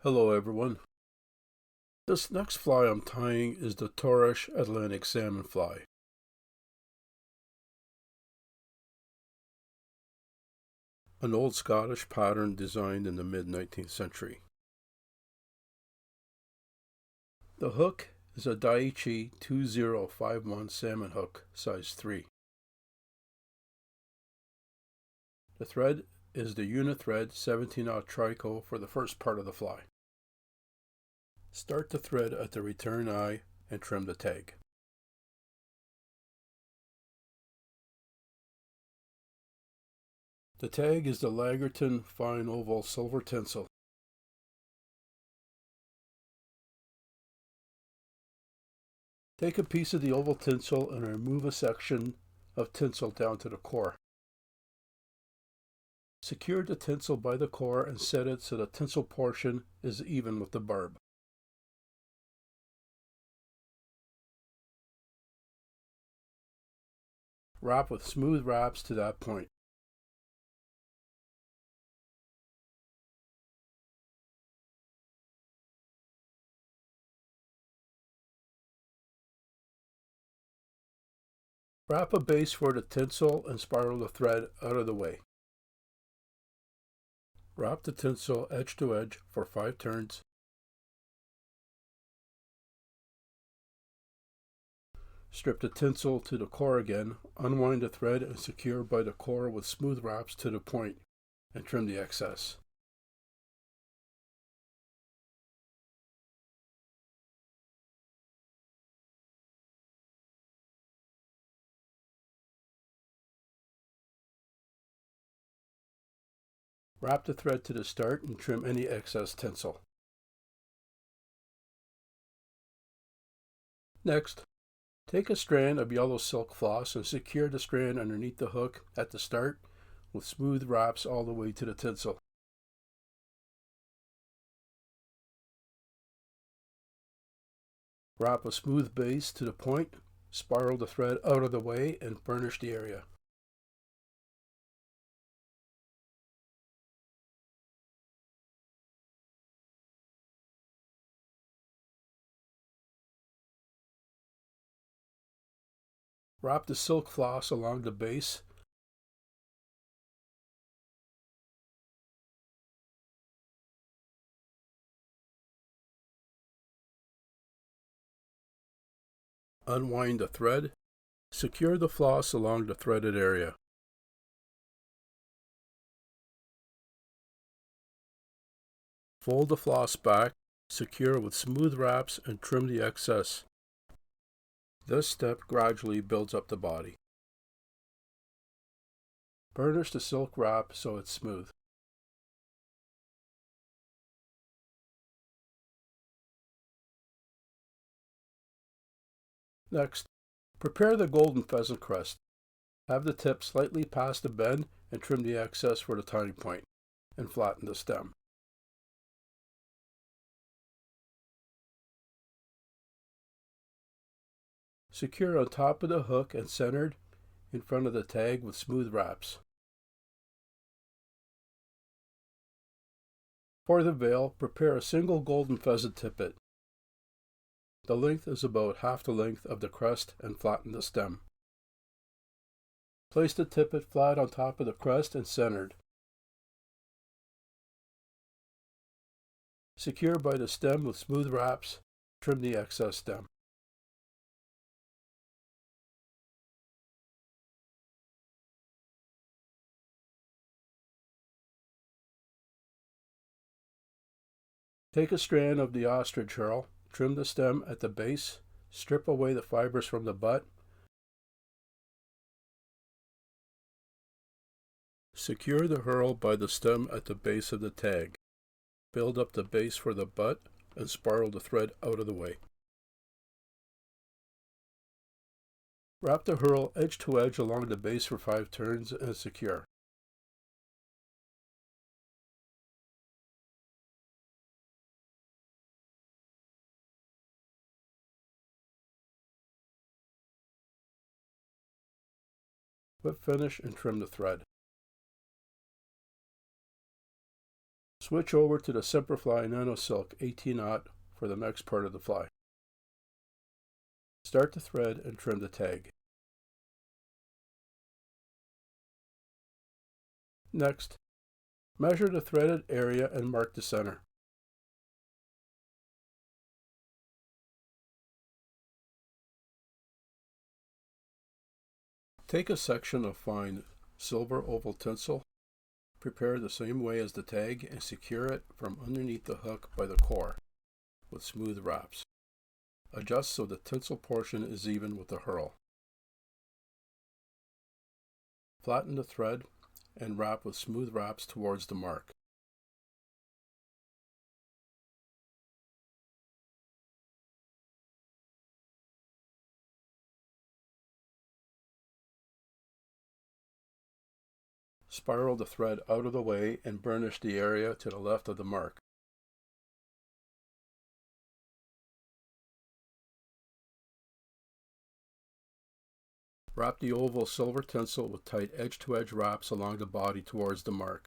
Hello everyone. This next fly I'm tying is the Torrish Atlantic Salmon Fly. An old Scottish pattern designed in the mid-19th century. The hook is a Daiichi 2051 salmon hook, size 3. The thread is the UNI-Thread 17-aught Trico for the first part of the fly. Start the thread at the return eye and trim the tag. The tag is the Lagartun fine oval silver tinsel. Take a piece of the oval tinsel and remove a section of tinsel down to the core. Secure the tinsel by the core and set it so the tinsel portion is even with the barb. Wrap with smooth wraps to that point. Wrap a base for the tinsel and spiral the thread out of the way. Wrap the tinsel edge to edge for 5 turns. Strip the tinsel to the core again, unwind the thread and secure by the core with smooth wraps to the point, and trim the excess. Wrap the thread to the start and trim any excess tinsel. Next, take a strand of yellow silk floss and secure the strand underneath the hook at the start with smooth wraps all the way to the tinsel. Wrap a smooth base to the point, spiral the thread out of the way, and burnish the area. Wrap the silk floss along the base. Unwind the thread. Secure the floss along the threaded area. Fold the floss back, secure with smooth wraps, and trim the excess. This step gradually builds up the body. Burnish the silk wrap so it's smooth. Next, prepare the golden pheasant crest. Have the tip slightly past the bend and trim the excess for the tying point, and flatten the stem. Secure on top of the hook and centered in front of the tag with smooth wraps. For the veil, prepare a single golden pheasant tippet. The length is about half the length of the crest and flatten the stem. Place the tippet flat on top of the crest and centered. Secure by the stem with smooth wraps. Trim the excess stem. Take a strand of the ostrich herl, trim the stem at the base, strip away the fibers from the butt. Secure the herl by the stem at the base of the tag. Build up the base for the butt and spiral the thread out of the way. Wrap the herl edge to edge along the base for 5 turns and secure. Whip finish and trim the thread. Switch over to the Semperfli Nano Silk 18-aught for the next part of the fly. Start the thread and trim the tag. Next, measure the threaded area and mark the center. Take a section of fine silver oval tinsel, prepare the same way as the tag, and secure it from underneath the hook by the core with smooth wraps. Adjust so the tinsel portion is even with the herl. Flatten the thread and wrap with smooth wraps towards the mark. Spiral the thread out of the way and burnish the area to the left of the mark. Wrap the oval silver tinsel with tight edge-to-edge wraps along the body towards the mark.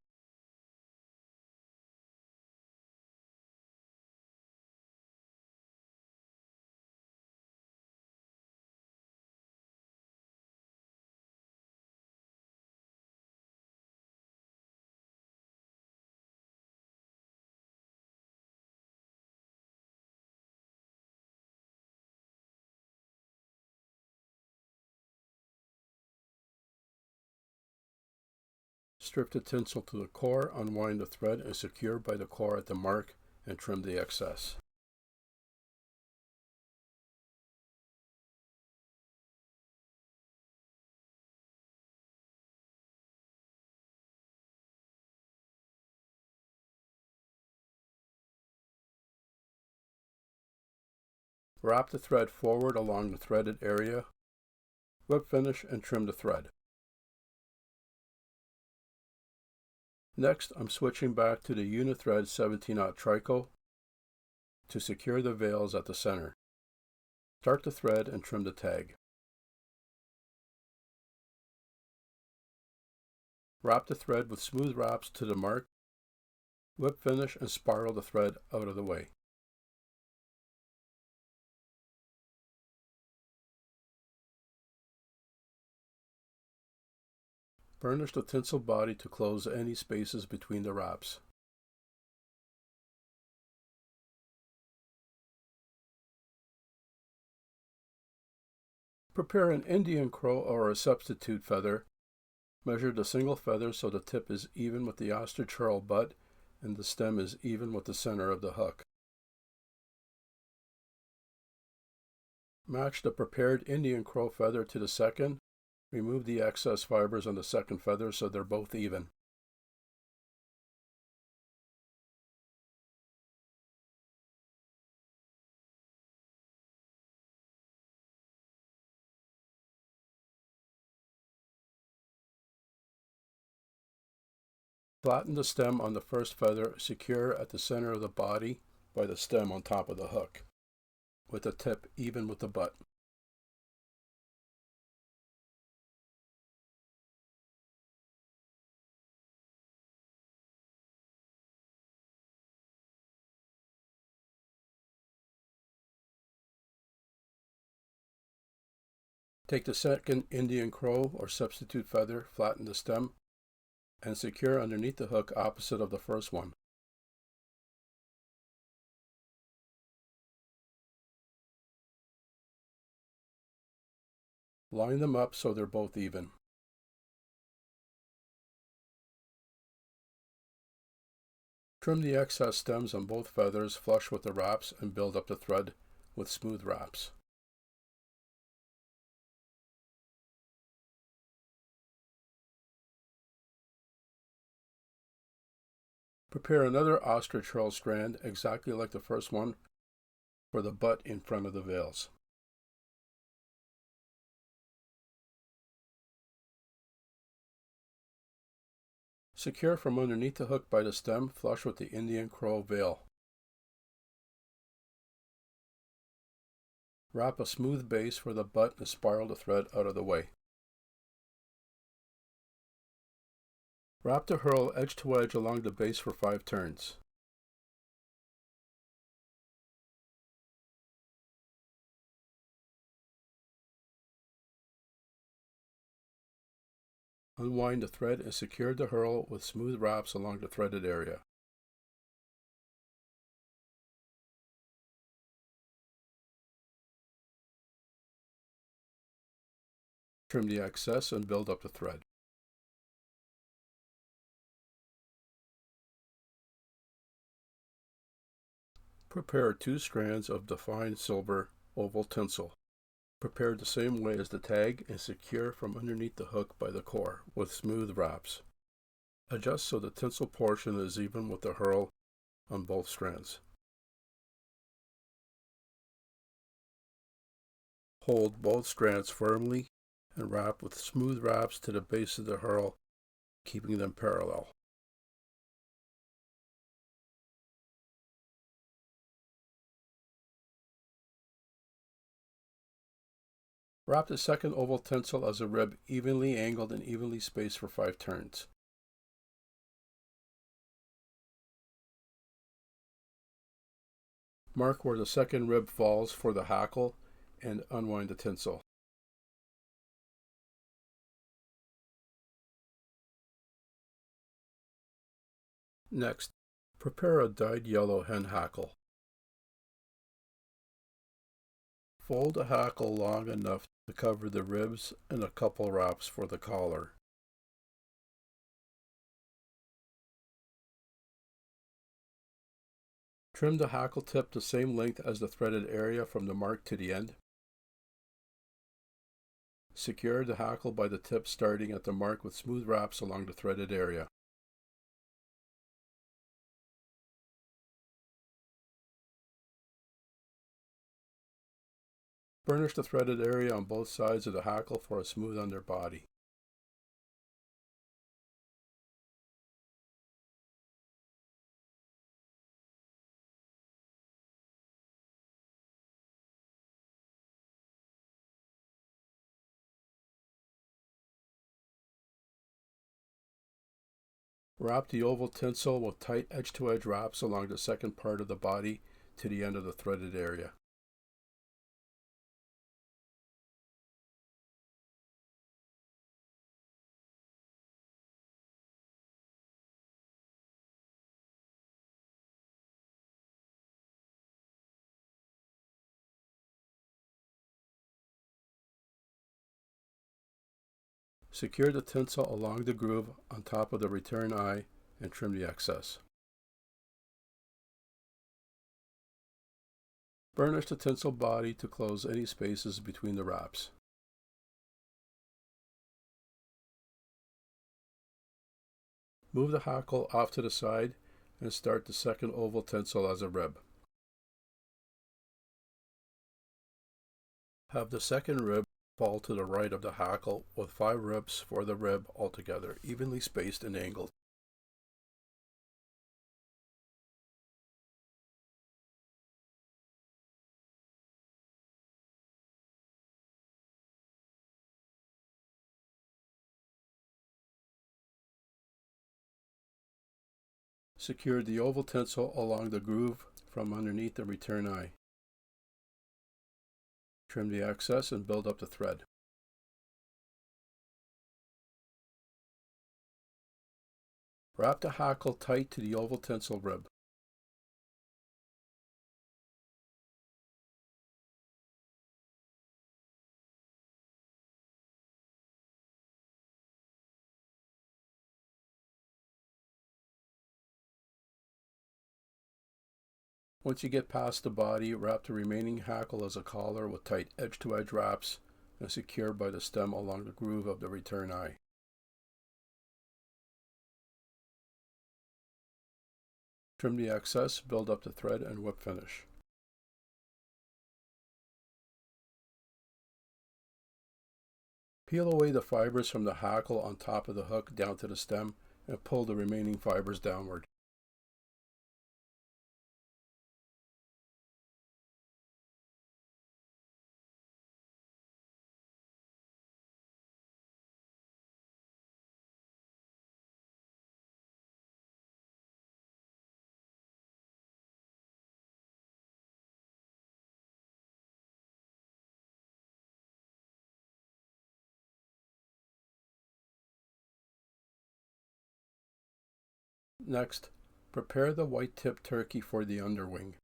Strip the tinsel to the core, unwind the thread and secure by the core at the mark and trim the excess. Wrap the thread forward along the threaded area, whip finish and trim the thread. Next, I'm switching back to the UNI-Thread 17-aught Trico to secure the veils at the center. Start the thread and trim the tag. Wrap the thread with smooth wraps to the mark, whip finish and spiral the thread out of the way. Burnish the tinsel body to close any spaces between the wraps. Prepare an Indian crow or a substitute feather. Measure the single feather so the tip is even with the ostrich herl butt and the stem is even with the center of the hook. Match the prepared Indian crow feather to the second. Remove the excess fibers on the second feather so they're both even. Flatten the stem on the first feather, secure at the center of the body by the stem on top of the hook, with the tip even with the butt. Take the second Indian crow or substitute feather, flatten the stem, and secure underneath the hook opposite of the first one. Line them up so they're both even. Trim the excess stems on both feathers flush with the wraps and build up the thread with smooth wraps. Prepare another ostrich herl strand exactly like the first one for the butt in front of the veils. Secure from underneath the hook by the stem, flush with the Indian crow veil. Wrap a smooth base for the butt and spiral the thread out of the way. Wrap the herl edge to edge along the base for 5 turns. Unwind the thread and secure the herl with smooth wraps along the threaded area. Trim the excess and build up the thread. Prepare 2 strands of the fine silver oval tinsel. Prepared the same way as the tag and secure from underneath the hook by the core with smooth wraps. Adjust so the tinsel portion is even with the herl on both strands. Hold both strands firmly and wrap with smooth wraps to the base of the herl, keeping them parallel. Wrap the second oval tinsel as a rib evenly angled and evenly spaced for 5 turns. Mark where the second rib falls for the hackle and unwind the tinsel. Next, prepare a dyed yellow hen hackle. Fold the hackle long enough to cover the ribs and a couple wraps for the collar. Trim the hackle tip the same length as the threaded area from the mark to the end. Secure the hackle by the tip starting at the mark with smooth wraps along the threaded area. Burnish the threaded area on both sides of the hackle for a smooth underbody. Wrap the oval tinsel with tight edge-to-edge wraps along the second part of the body to the end of the threaded area. Secure the tinsel along the groove on top of the return eye and trim the excess. Burnish the tinsel body to close any spaces between the wraps. Move the hackle off to the side and start the second oval tinsel as a rib. Have the second rib fall to the right of the hackle with 5 ribs for the rib altogether, evenly spaced and angled. Secure the oval tinsel along the groove from underneath the return eye. Trim the excess and build up the thread. Wrap the hackle tight to the oval tinsel rib. Once you get past the body, wrap the remaining hackle as a collar with tight edge-to-edge wraps and secure by the stem along the groove of the return eye. Trim the excess, build up the thread, and whip finish. Peel away the fibers from the hackle on top of the hook down to the stem and pull the remaining fibers downward. Next, prepare the white-tipped turkey for the underwing.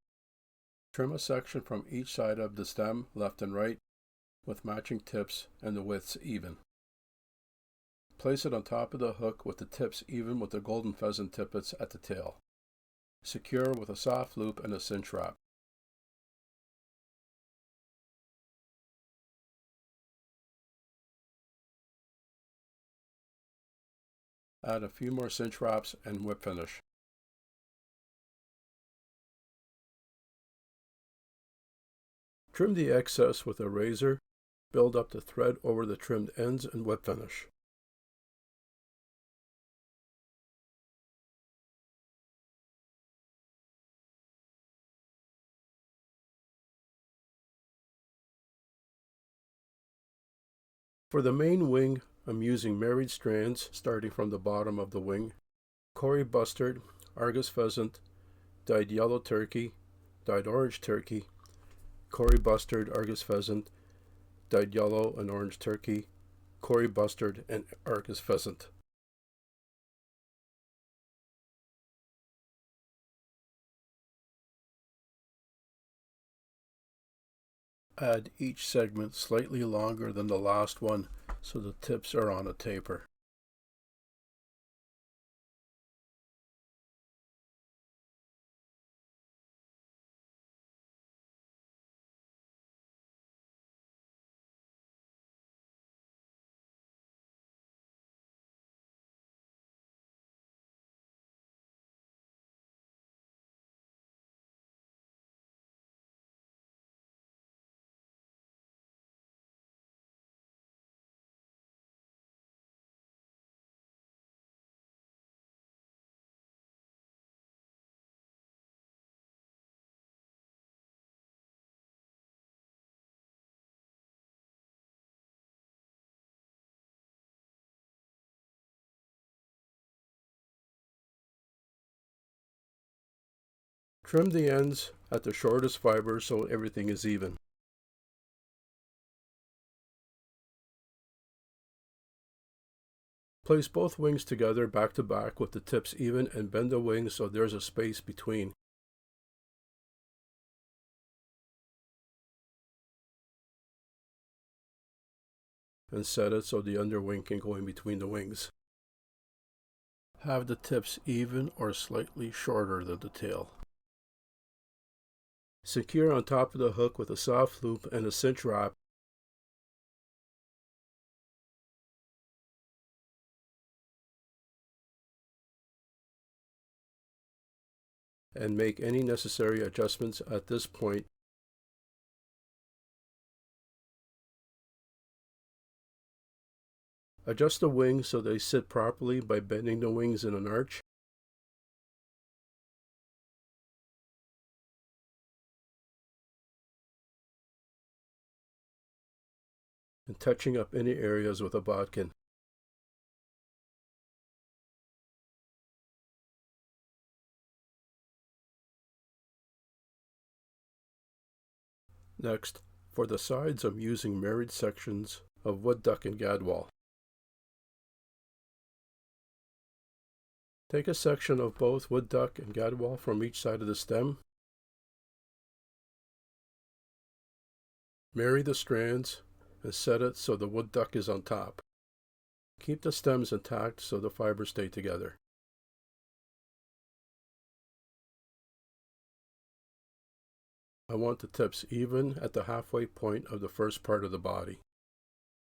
Trim a section from each side of the stem, left and right, with matching tips and the widths even. Place it on top of the hook with the tips even with the golden pheasant tippets at the tail. Secure with a soft loop and a cinch wrap. Add a few more cinch wraps and whip finish. Trim the excess with a razor, build up the thread over the trimmed ends and whip finish. For the main wing, I'm using married strands starting from the bottom of the wing. Cory Bustard, Argus Pheasant, dyed yellow turkey, dyed orange turkey, Cory Bustard, Argus Pheasant, dyed yellow and orange turkey, Cory Bustard, and Argus Pheasant. Add each segment slightly longer than the last one so the tips are on a taper. Trim the ends at the shortest fibers so everything is even. Place both wings together back to back with the tips even and bend the wings so there's a space between. And set it so the underwing can go in between the wings. Have the tips even or slightly shorter than the tail. Secure on top of the hook with a soft loop and a cinch wrap. And make any necessary adjustments at this point. Adjust the wings so they sit properly by bending the wings in an arch. And touching up any areas with a bodkin. Next, for the sides I'm using married sections of wood duck and gadwall. Take a section of both wood duck and gadwall from each side of the stem. Marry the strands and set it so the wood duck is on top. Keep the stems intact so the fibers stay together. I want the tips even at the halfway point of the first part of the body.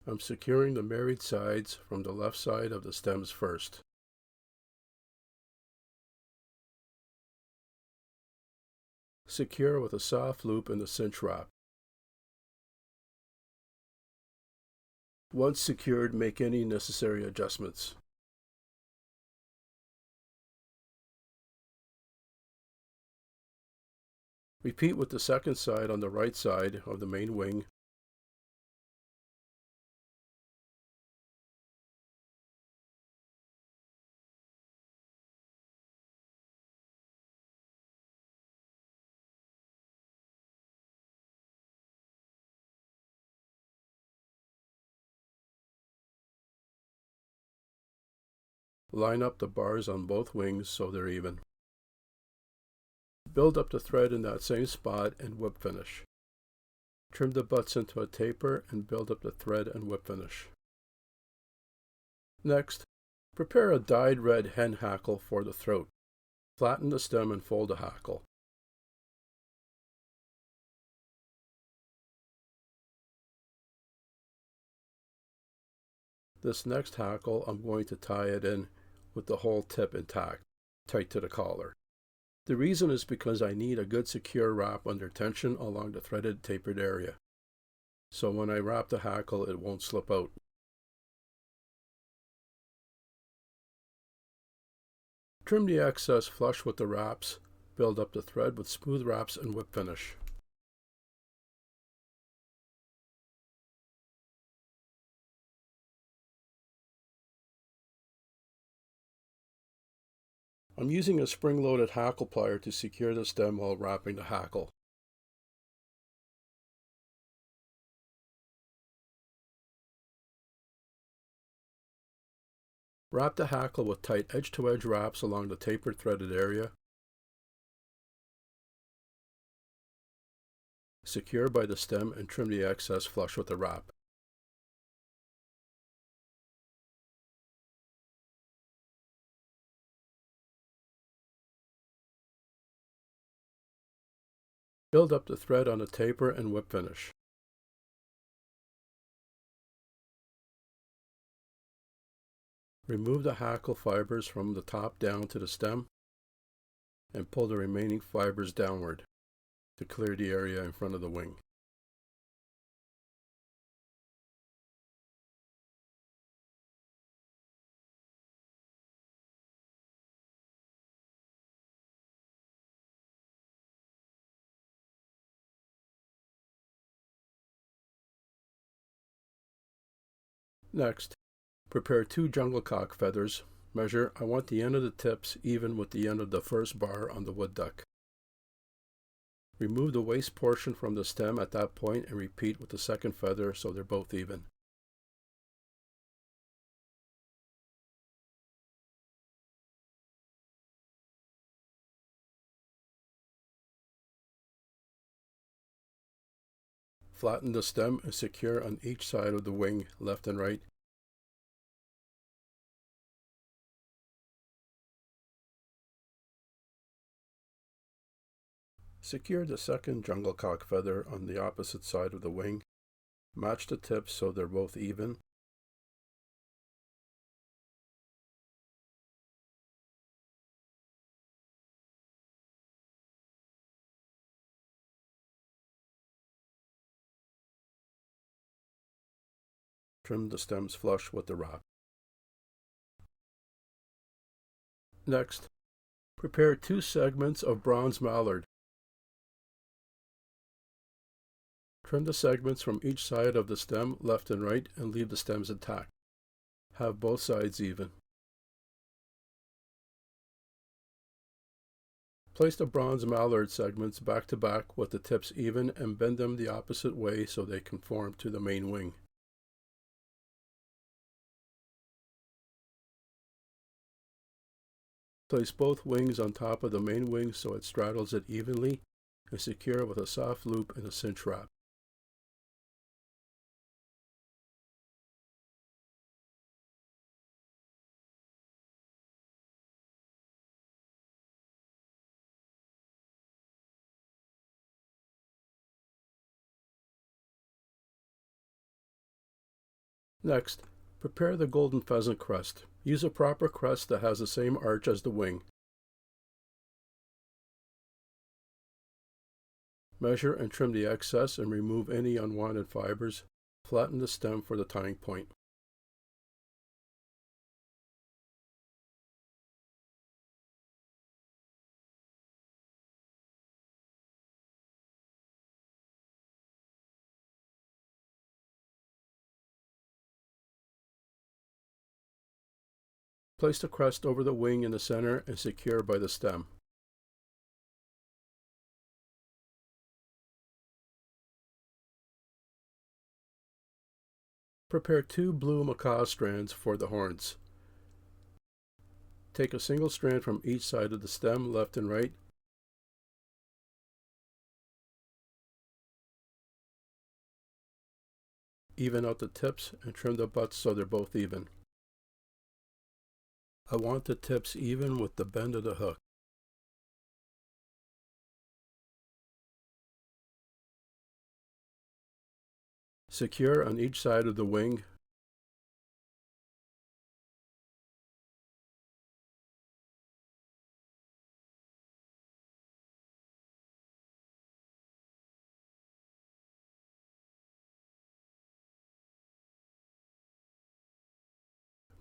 I'm securing the married sides from the left side of the stems first. Secure with a soft loop and a cinch wrap. Once secured, make any necessary adjustments. Repeat with the second side on the right side of the main wing. Line up the bars on both wings so they're even. Build up the thread in that same spot and whip finish. Trim the butts into a taper and build up the thread and whip finish. Next, prepare a dyed red hen hackle for the throat. Flatten the stem and fold the hackle. This next hackle, I'm going to tie it in with the whole tip intact, tight to the collar. The reason is because I need a good secure wrap under tension along the threaded tapered area. So when I wrap the hackle, it won't slip out. Trim the excess flush with the wraps, build up the thread with smooth wraps and whip finish. I'm using a spring-loaded hackle plier to secure the stem while wrapping the hackle. Wrap the hackle with tight edge-to-edge wraps along the tapered threaded area. Secure by the stem and trim the excess flush with the wrap. Build up the thread on the taper and whip finish. Remove the hackle fibers from the top down to the stem and pull the remaining fibers downward to clear the area in front of the wing. Next, prepare 2 jungle cock feathers. Measure, I want the end of the tips even with the end of the first bar on the wood duck. Remove the waste portion from the stem at that point and repeat with the second feather so they're both even. Flatten the stem and secure on each side of the wing, left and right. Secure the second jungle cock feather on the opposite side of the wing. Match the tips so they're both even. Trim the stems flush with the wrap. Next, prepare 2 segments of bronze mallard. Trim the segments from each side of the stem, left and right, and leave the stems intact. Have both sides even. Place the bronze mallard segments back to back with the tips even and bend them the opposite way so they conform to the main wing. Place both wings on top of the main wing so it straddles it evenly and secure with a soft loop and a cinch wrap. Next, prepare the golden pheasant crest. Use a proper crest that has the same arch as the wing. Measure and trim the excess and remove any unwanted fibers. Flatten the stem for the tying point. Place the crest over the wing in the center and secure by the stem. Prepare 2 blue macaw strands for the horns. Take a single strand from each side of the stem, left and right. Even out the tips and trim the butts so they're both even. I want the tips even with the bend of the hook. Secure on each side of the wing.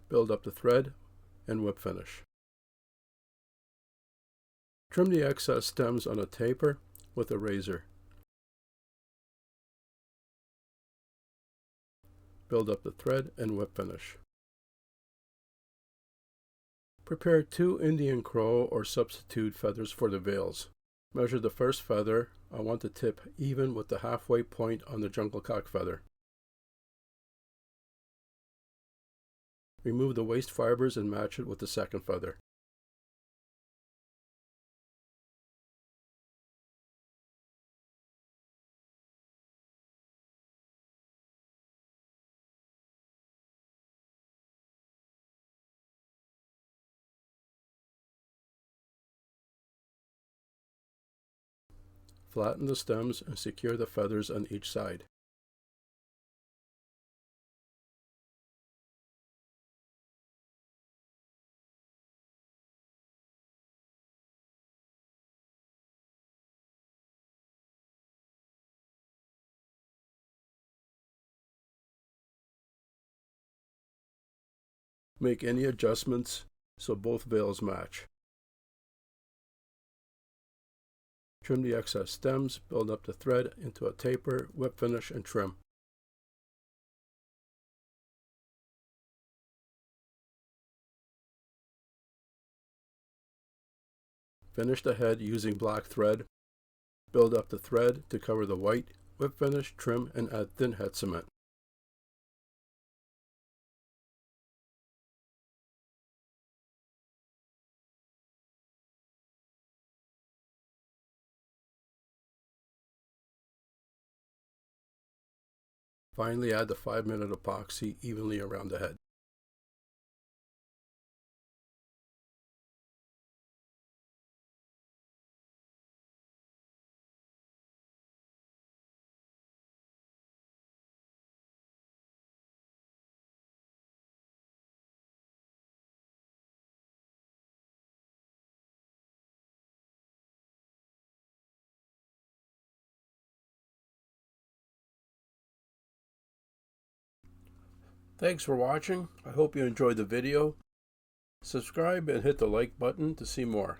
Build up the thread and whip finish. Trim the excess stems on a taper with a razor. Build up the thread and whip finish. Prepare 2 Indian crow or substitute feathers for the veils. Measure the first feather. I want the tip even with the halfway point on the jungle cock feather. Remove the waste fibers and match it with the second feather. Flatten the stems and secure the feathers on each side. Make any adjustments so both veils match. Trim the excess stems, build up the thread into a taper, whip finish, and trim. Finish the head using black thread. Build up the thread to cover the white, whip finish, trim, and add thin head cement. Finally, add the 5-minute epoxy evenly around the head. Thanks for watching. I hope you enjoyed the video. Subscribe and hit the like button to see more.